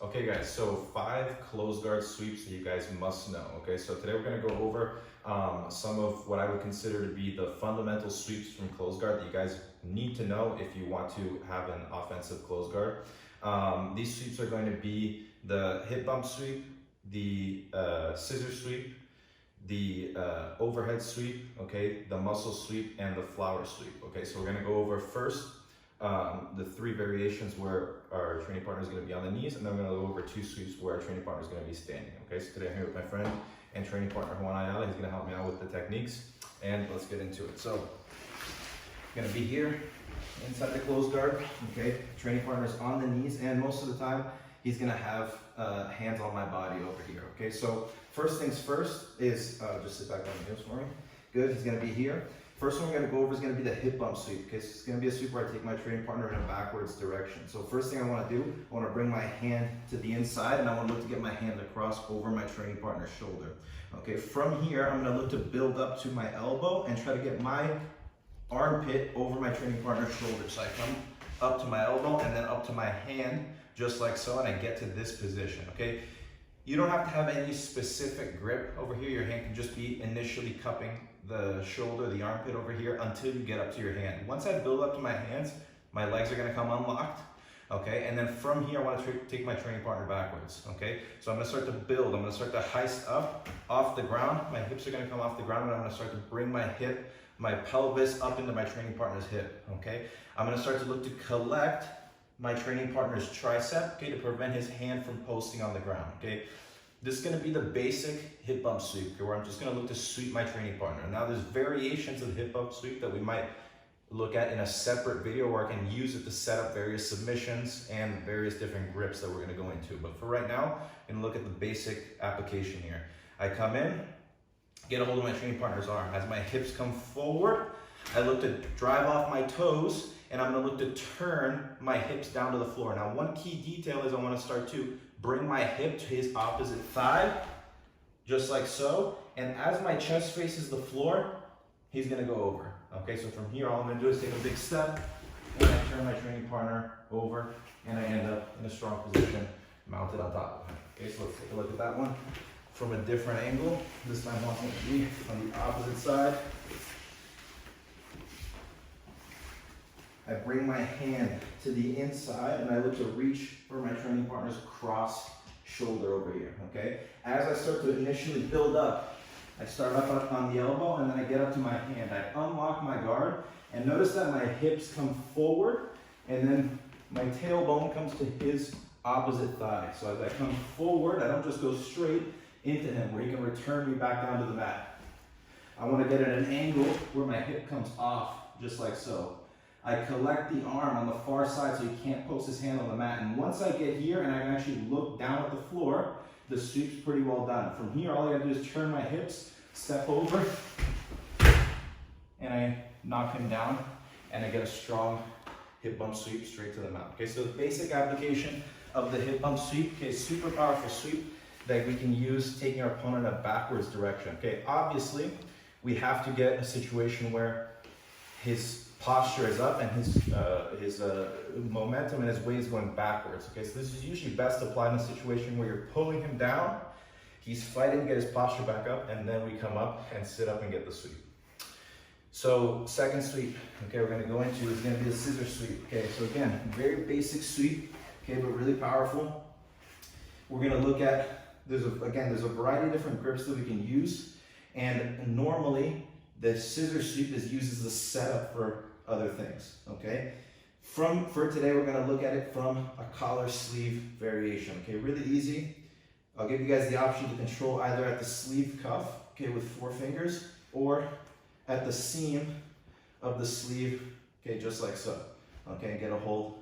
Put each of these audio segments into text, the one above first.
Okay guys, so 5 closed guard sweeps that you guys must know. Okay, so today we're going to go over some of what I would consider to be the fundamental sweeps from closed guard that you guys need to know if you want to have an offensive closed guard. These sweeps are going to be the hip bump sweep, the scissor sweep, the overhead sweep, okay, the muscle sweep, and the flower sweep. Okay, so we're going to go over first the 3 variations where our training partner is going to be on the knees, and then we're going to go over 2 sweeps where our training partner is going to be standing. Okay, so today I'm here with my friend and training partner Juan Ayala. He's going to help me out with the techniques, and let's get into it. So I'm going to be here inside the closed guard. Okay, training partner is on the knees, and most of the time he's going to have hands on my body over here. Okay, so first things first is just sit back on the heels for me. Good. He's going to be here. First one we're going to go over is going to be the hip bump sweep. Okay, so it's going to be a sweep where I take my training partner in a backwards direction. So first thing I want to do, I want to bring my hand to the inside, and I want to look to get my hand across over my training partner's shoulder. Okay, from here, I'm going to look to build up to my elbow and try to get my armpit over my training partner's shoulder. So I come up to my elbow and then up to my hand, just like so, and I get to this position. Okay, you don't have to have any specific grip over here. Your hand can just be initially cupping the shoulder, the armpit over here until you get up to your hand. Once I build up to my hands, my legs are going to come unlocked. Okay, and then from here I want to take my training partner backwards. Okay, so I'm going to start to build. I'm going to start to heist up off the ground. My hips are going to come off the ground, and I'm going to start to bring my hip, my pelvis up into my training partner's hip. Okay, I'm going to start to look to collect my training partner's tricep, okay, to prevent his hand from posting on the ground. Okay, this is going to be the basic hip bump sweep, okay, where I'm just going to look to sweep my training partner. Now there's variations of hip bump sweep that we might look at in a separate video where I can use it to set up various submissions and various different grips that we're going to go into. But for right now, I'm going to look at the basic application here. I come in, get a hold of my training partner's arm. As my hips come forward, I look to drive off my toes, and I'm going to look to turn my hips down to the floor. Now one key detail is I want to start to bring my hip to his opposite thigh, just like so. And as my chest faces the floor, he's going to go over. Okay, so from here, all I'm going to do is take a big step, and I turn my training partner over, and I end up in a strong position, mounted on top of him. Okay, so let's take a look at that one from a different angle. This time I want him to be on the opposite side. I bring my hand to the inside, and I look to reach for my training partner's cross shoulder over here, okay? As I start to initially build up, I start up on the elbow, and then I get up to my hand. I unlock my guard, and notice that my hips come forward, and then my tailbone comes to his opposite thigh. So as I come forward, I don't just go straight into him where he can return me back down to the mat. I want to get at an angle where my hip comes off, just like so. I collect the arm on the far side so he can't post his hand on the mat. And once I get here and I can actually look down at the floor, the sweep's pretty well done. From here, all I gotta do is turn my hips, step over, and I knock him down, and I get a strong hip bump sweep straight to the mat. Okay, so the basic application of the hip bump sweep, okay, super powerful sweep that we can use taking our opponent in a backwards direction. Okay, obviously, we have to get a situation where his posture is up and his momentum and his weight is going backwards. Okay, so this is usually best applied in a situation where you're pulling him down, he's fighting to get his posture back up, and then we come up and sit up and get the sweep. So second sweep, okay, we're going to go into is going to be the scissor sweep. Okay, so again, very basic sweep, okay, but really powerful. We're going to look at, there's a variety of different grips that we can use, and normally the scissor sweep is used as a setup for other things, okay? For today, we're gonna look at it from a collar sleeve variation, okay? Really easy. I'll give you guys the option to control either at the sleeve cuff, okay, with 4 fingers, or at the seam of the sleeve, okay, just like so, okay? And get a hold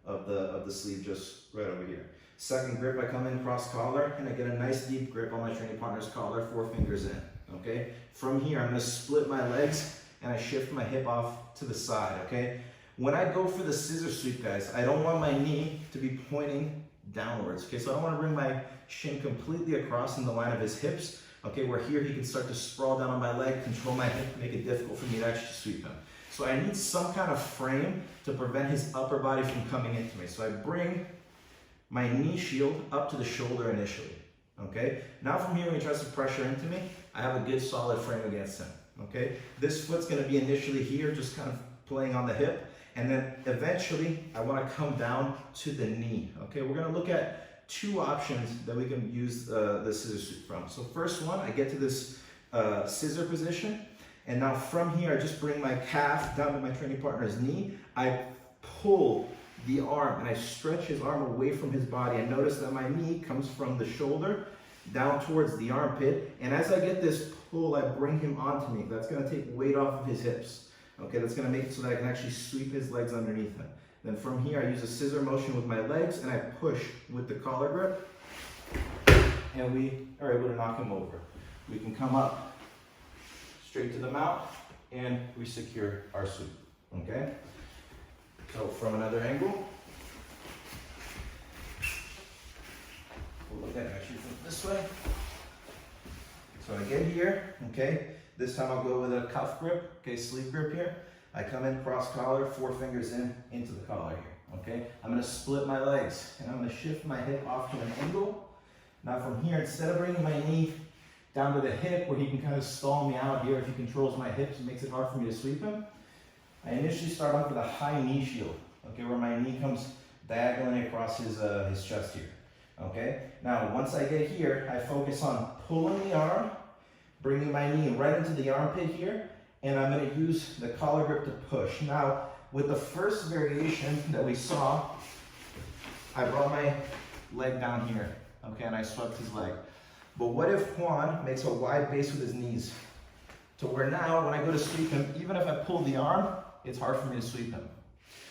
of the sleeve just right over here. Second grip, I come in cross collar, and I get a nice deep grip on my training partner's collar, 4 fingers in. Okay, from here I'm going to split my legs and I shift my hip off to the side. Okay, when I go for the scissor sweep, guys, I don't want my knee to be pointing downwards. Okay, so I don't want to bring my shin completely across in the line of his hips. Okay, where here he can start to sprawl down on my leg, control my hip, make it difficult for me to actually sweep him. So I need some kind of frame to prevent his upper body from coming into me. So I bring my knee shield up to the shoulder initially, okay? Now from here, when he tries to pressure into me, I have a good solid frame against him, okay? This foot's gonna be initially here, just kind of playing on the hip, and then eventually, I wanna come down to the knee, okay? We're gonna look at two options that we can use the scissor sweep from. So first one, I get to this scissor position, and now from here, I just bring my calf down to my training partner's knee. I pull the arm and I stretch his arm away from his body. And notice that my knee comes from the shoulder down towards the armpit. And as I get this pull, I bring him onto me. That's gonna take weight off of his hips. Okay, that's gonna make it so that I can actually sweep his legs underneath him. Then from here, I use a scissor motion with my legs and I push with the collar grip. And we are able to knock him over. We can come up straight to the mount, and we secure our sweep, okay? So from another angle, we'll look at it actually from this way. So I get here, okay? This time I'll go with a cuff grip, okay, sleeve grip here. I come in cross collar, 4 fingers in, into the collar here, okay? I'm gonna split my legs, and I'm gonna shift my hip off to an angle. Now from here, instead of bringing my knee down to the hip where he can kind of stall me out here if he controls my hips and makes it hard for me to sweep him, I initially start off with a high knee shield, okay, where my knee comes diagonally across his chest here, okay? Now, once I get here, I focus on pulling the arm, bringing my knee right into the armpit here, and I'm gonna use the collar grip to push. Now, with the first variation that we saw, I brought my leg down here, okay, and I swept his leg. But what if Juan makes a wide base with his knees? To where now, when I go to sweep him, even if I pull the arm, it's hard for me to sweep him.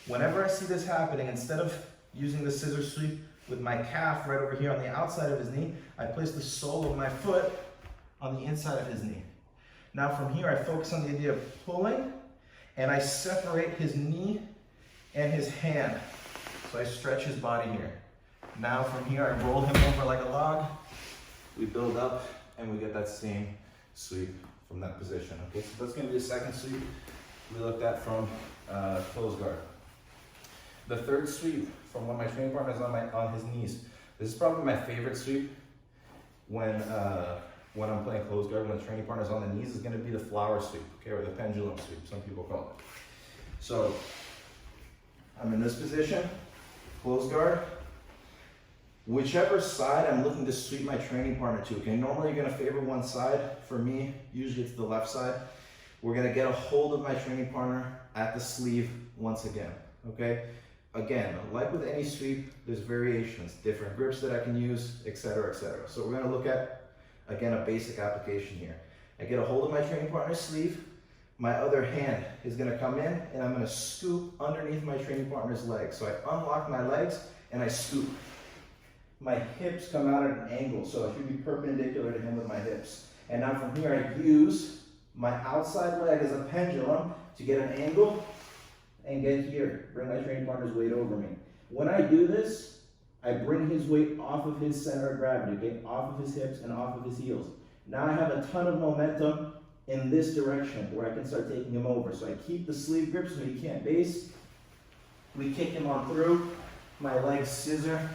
Whenever I see this happening, instead of using the scissor sweep with my calf right over here on the outside of his knee, I place the sole of my foot on the inside of his knee. Now from here, I focus on the idea of pulling, and I separate his knee and his hand. So I stretch his body here. Now from here, I roll him over like a log. We build up and we get that same sweep from that position. Okay, so that's gonna be the second sweep we looked at from close guard. The third sweep from one of my training partners on his knees. This is probably my favorite sweep when I'm playing close guard, when the training partner's on the knees, is gonna be the flower sweep, okay, or the pendulum sweep, some people call it. So I'm in this position, close guard. Whichever side I'm looking to sweep my training partner to, okay? Normally you're gonna favor one side. For me, usually it's the left side. We're gonna get a hold of my training partner at the sleeve once again, okay? Again, like with any sweep, there's variations, different grips that I can use, etc., etc. So we're gonna look at, again, a basic application here. I get a hold of my training partner's sleeve. My other hand is gonna come in and I'm gonna scoop underneath my training partner's legs. So I unlock my legs and I scoop. My hips come out at an angle, so I should be perpendicular to him with my hips. And now from here, I use my outside leg as a pendulum to get an angle and get here, bring my training partner's weight over me. When I do this, I bring his weight off of his center of gravity, okay? Off of his hips and off of his heels. Now I have a ton of momentum in this direction where I can start taking him over. So I keep the sleeve grip so he can't base. We kick him on through, my legs scissor,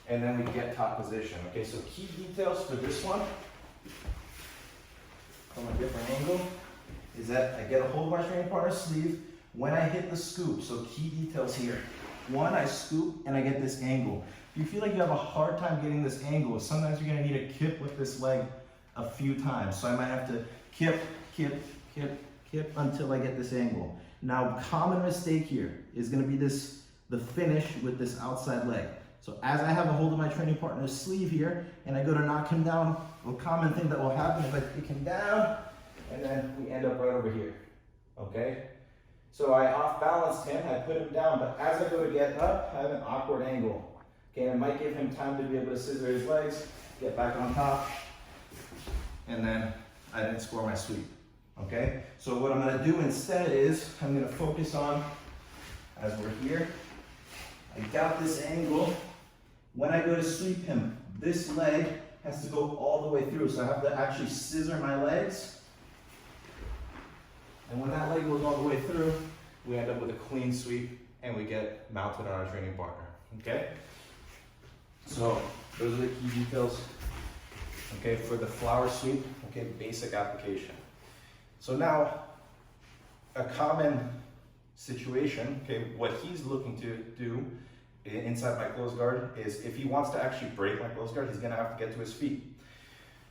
and then we get top position. Okay, so key details for this one, from a different angle, is that I get a hold of my training partner's sleeve when I hit the scoop. So key details here. One, I scoop and I get this angle. If you feel like you have a hard time getting this angle, sometimes you're gonna need to kip with this leg a few times. So I might have to kip, kip, kip, kip until I get this angle. Now, common mistake here is gonna be the finish with this outside leg. So as I have a hold of my training partner's sleeve here, and I go to knock him down, a common thing that will happen is I kick him down, and then we end up right over here, okay? So I off-balanced him, I put him down, but as I go to get up, I have an awkward angle. Okay, and it might give him time to be able to scissor his legs, get back on top, and then I didn't score my sweep, okay? So what I'm gonna do instead is, I'm gonna focus on, as we're here, I got this angle. When I go to sweep him, this leg has to go all the way through. So I have to actually scissor my legs. And when that leg goes all the way through, we end up with a clean sweep and we get mounted on our training partner, okay? So those are the key details, okay, for the flower sweep, okay, basic application. So now, a common situation, okay, what he's looking to do inside my closed guard is if he wants to actually break my closed guard, he's gonna have to get to his feet.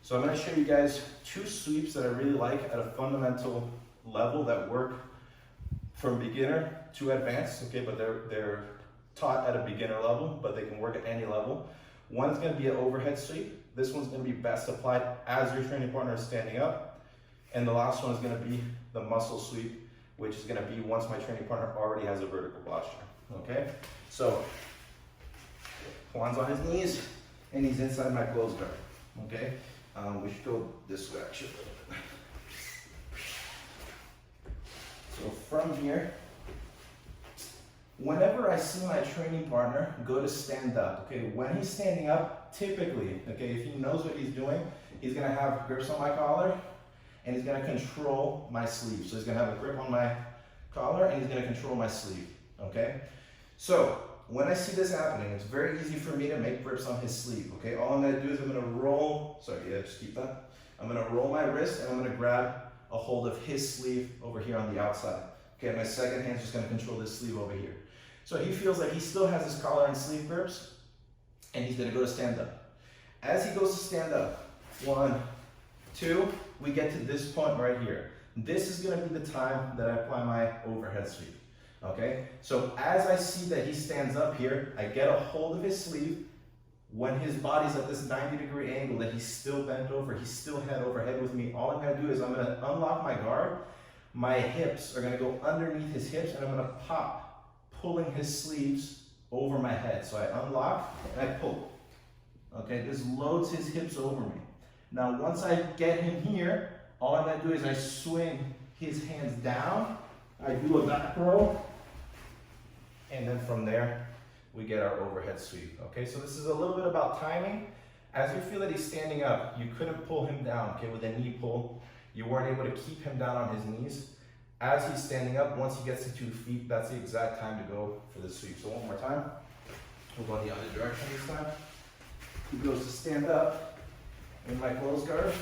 So I'm gonna show you guys two sweeps that I really like at a fundamental level that work from beginner to advanced, okay, but they're taught at a beginner level, but they can work at any level. One is gonna be an overhead sweep. This one's gonna be best applied as your training partner is standing up. And the last one is gonna be the muscle sweep, which is gonna be once my training partner already has a vertical posture, okay? So, Juan's on his knees, and he's inside my closed guard, okay? We should go this way actually a little bit. So from here, whenever I see my training partner go to stand up, okay, when he's standing up, typically, okay, if he knows what he's doing, he's gonna have grips on my collar, and he's gonna control my sleeve. So he's gonna have a grip on my collar, and he's gonna control my sleeve, okay? So, when I see this happening, it's very easy for me to make grips on his sleeve, okay? All I'm gonna do is I'm gonna roll, sorry, yeah, just keep that. I'm gonna roll my wrist, and I'm gonna grab a hold of his sleeve over here on the outside. Okay, my second hand's just gonna control this sleeve over here. So he feels like he still has his collar and sleeve grips, and he's gonna go to stand up. As he goes to stand up, 1, 2, we get to this point right here. This is gonna be the time that I apply my overhead sweep, okay? So as I see that he stands up here, I get a hold of his sleeve. When his body's at this 90-degree angle that he's still bent over, he's still head over head with me, all I'm gonna do is I'm gonna unlock my guard. My hips are gonna go underneath his hips, and I'm gonna pop, pulling his sleeves over my head. So I unlock and I pull. Okay, this loads his hips over me. Now once I get him here, all I'm gonna do is I swing his hands down, I do a back row, and then from there, we get our overhead sweep. Okay, so this is a little bit about timing. As you feel that he's standing up, you couldn't pull him down, okay, with a knee pull. You weren't able to keep him down on his knees. As he's standing up, once he gets to 2 feet, that's the exact time to go for the sweep. So one more time. We'll go in the other direction this time. He goes to stand up in my closed guard.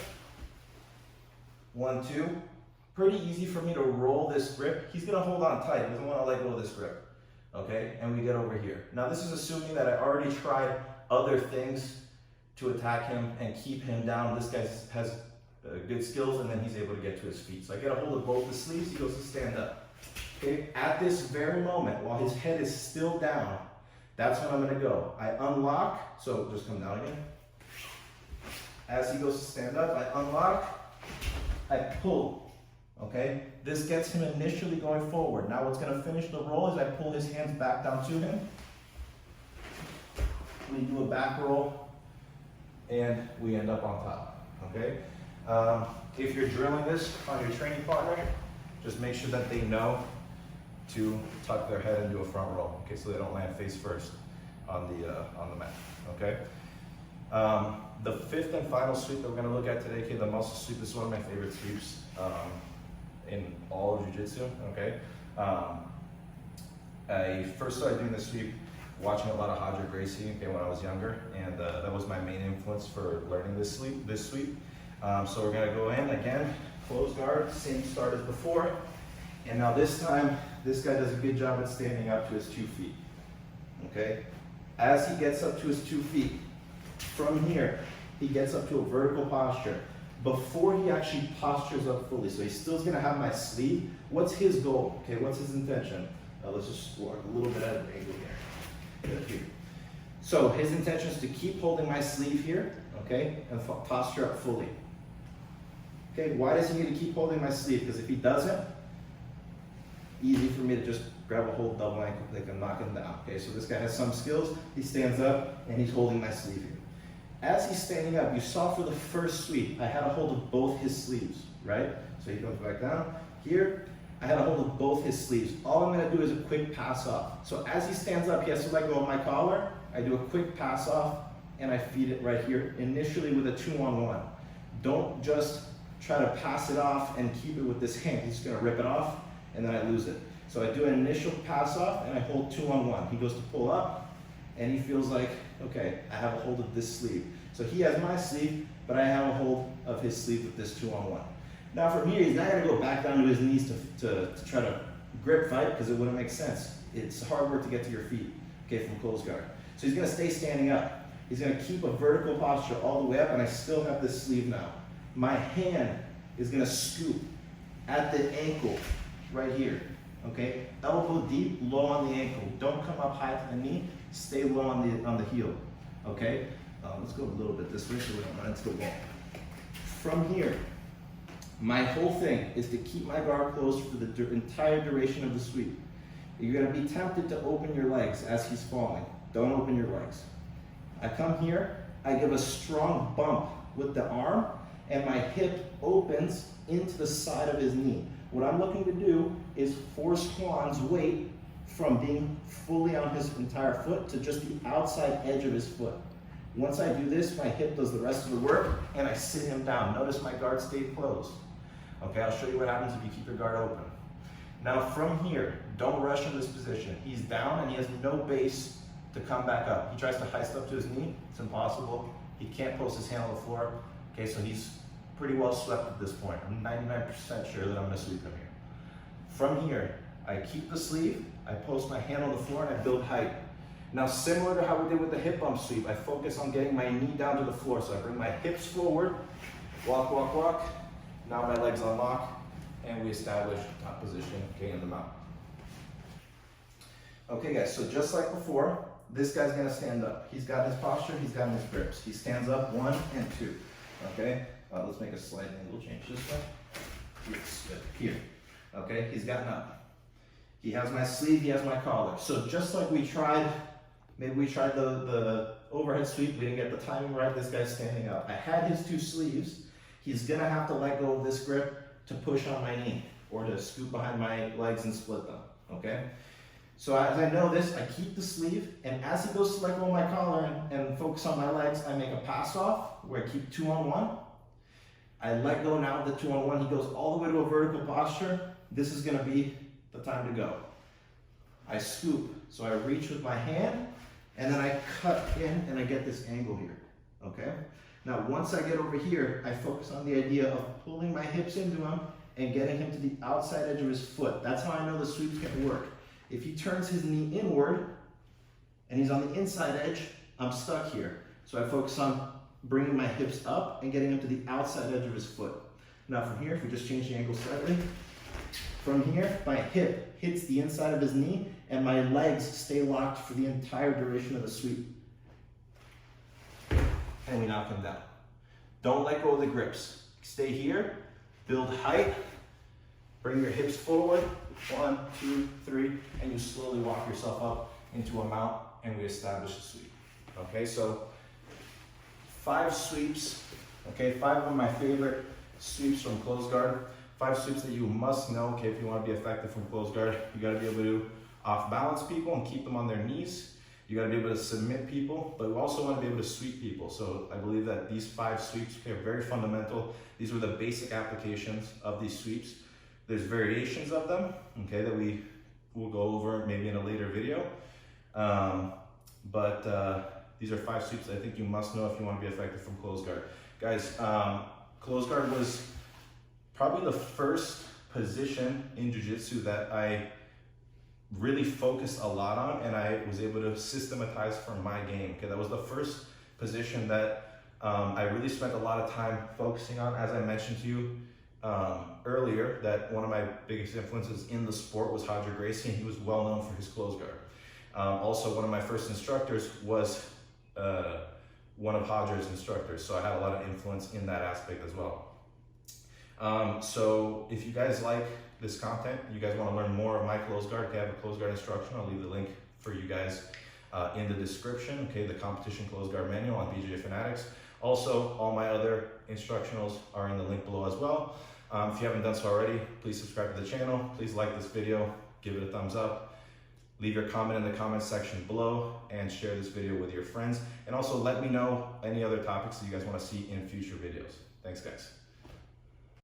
1, 2. Pretty easy for me to roll this grip. He's gonna hold on tight. He doesn't wanna let go of this grip. Okay, and we get over here. Now this is assuming that I already tried other things to attack him and keep him down. This guy has good skills, and then he's able to get to his feet. So I get a hold of both the sleeves, he goes to stand up. Okay, at this very moment, while his head is still down, that's when I'm gonna go. I unlock, so just come down again. As he goes to stand up, I unlock, I pull. Okay, this gets him initially going forward. Now what's gonna finish the roll is I pull his hands back down to him. We do a back roll, and we end up on top, okay? If you're drilling this on your training partner, just make sure that they know to tuck their head and do a front roll, okay, so they don't land face first on the mat, okay? The fifth and final sweep that we're gonna look at today, okay, the muscle sweep, is one of my favorite sweeps in all of jiu-jitsu, okay? I first started doing this sweep watching a lot of Roger Gracie, okay, when I was younger, and that was my main influence for learning this sweep. So we're gonna go in again, close guard, same start as before, and now this time, this guy does a good job at standing up to his 2 feet, okay? As he gets up to his 2 feet, from here, he gets up to a vertical posture. Before he actually postures up fully, so he's still gonna have my sleeve. What's his goal, okay, what's his intention? Let's just walk a little bit at an angle here. So his intention is to keep holding my sleeve here, okay, and posture up fully. Okay, why does he need to keep holding my sleeve? Because if he doesn't, easy for me to just grab a hold double ankle, like I'm knocking down. Okay, so this guy has some skills. He stands up and he's holding my sleeve here. As he's standing up, you saw for the first sweep, I had a hold of both his sleeves, right? So he comes back down. Here, I had a hold of both his sleeves. All I'm gonna do is a quick pass off. So as he stands up, he has to let go of my collar. I do a quick pass off and I feed it right here, initially with a 2-on-1. Don't just try to pass it off and keep it with this hand. He's just gonna rip it off and then I lose it. So I do an initial pass off and I hold 2-on-1. He goes to pull up and he feels like okay, I have a hold of this sleeve. So he has my sleeve, but I have a hold of his sleeve with this 2-on-1. Now from here, he's not gonna go back down to his knees to try to grip fight, because it wouldn't make sense. It's hard work to get to your feet, okay, from close guard. So he's gonna stay standing up. He's gonna keep a vertical posture all the way up, and I still have this sleeve now. My hand is gonna scoop at the ankle right here, okay? Elbow deep, low on the ankle. Don't come up high to the knee, stay low on the heel, okay? Let's go a little bit this way so we don't run into the wall. From here, my whole thing is to keep my guard closed for the entire duration of the sweep. You're gonna be tempted to open your legs as he's falling. Don't open your legs. I come here, I give a strong bump with the arm, and my hip opens into the side of his knee. What I'm looking to do is force Juan's weight from being fully on his entire foot to just the outside edge of his foot. Once I do this, my hip does the rest of the work, and I sit him down. Notice my guard stayed closed. Okay, I'll show you what happens if you keep your guard open. Now from here, don't rush in this position. He's down and he has no base to come back up. He tries to heist up to his knee, it's impossible. He can't post his hand on the floor. Okay, so he's pretty well swept at this point. I'm 99% sure that I'm gonna sweep him here. From here, I keep the sleeve, I post my hand on the floor, and I build height. Now, similar to how we did with the hip bump sweep, I focus on getting my knee down to the floor. So I bring my hips forward, walk, walk, walk. Now my legs unlock, and we establish top position, okay, in the mount. Okay guys, so just like before, this guy's gonna stand up. He's got his posture, he's got his grips. He stands up 1 and 2, okay? Let's make a slight angle change this way. Yes, good, here, okay? He's gotten up. He has my sleeve, he has my collar. So just like we tried, maybe we tried the overhead sweep, we didn't get the timing right, this guy's standing up. I had his 2 sleeves. He's gonna have to let go of this grip to push on my knee or to scoop behind my legs and split them, okay? So as I know this, I keep the sleeve, and as he goes to let go of my collar and focus on my legs, I make a pass off where I keep 2-on-1. I let go now of the 2-on-1. He goes all the way to a vertical posture. This is gonna be the time to go. I scoop, so I reach with my hand, and then I cut in and I get this angle here, okay? Now, once I get over here, I focus on the idea of pulling my hips into him and getting him to the outside edge of his foot. That's how I know the sweep's gonna work. If he turns his knee inward and he's on the inside edge, I'm stuck here. So I focus on bringing my hips up and getting him to the outside edge of his foot. Now from here, if we just change the angle slightly, from here, my hip hits the inside of his knee and my legs stay locked for the entire duration of the sweep. And we knock him down. Don't let go of the grips. Stay here, build height, bring your hips forward, 1, 2, 3, and you slowly walk yourself up into a mount, and we establish a sweep. Okay, so 5 sweeps, okay, 5 of my favorite sweeps from close guard, 5 sweeps that you must know, okay, if you want to be effective from close guard. You got to be able to off balance people and keep them on their knees. You got to be able to submit people, but we also want to be able to sweep people. So I believe that these 5 sweeps are very fundamental. These were the basic applications of these sweeps. There's variations of them, okay, that we will go over maybe in a later video. These are 5 sweeps that I think you must know if you want to be effective from close guard. Guys, close guard was probably the first position in jiu-jitsu that I really focused a lot on, and I was able to systematize for my game. Okay, that was the first position that I really spent a lot of time focusing on. As I mentioned to you earlier, that one of my biggest influences in the sport was Roger Gracie, and he was well known for his close guard. Also, one of my first instructors was one of Roger's instructors, so I had a lot of influence in that aspect as well. So if you guys like this content, you guys want to learn more of my close guard, okay, I have a close guard instruction. I'll leave the link for you guys in the description, okay, the competition close guard manual on BJJ Fanatics. Also, all my other instructionals are in the link below as well. If you haven't done so already, please subscribe to the channel. Please like this video, give it a thumbs up. Leave your comment in the comment section below and share this video with your friends. And also let me know any other topics that you guys want to see in future videos. Thanks, guys.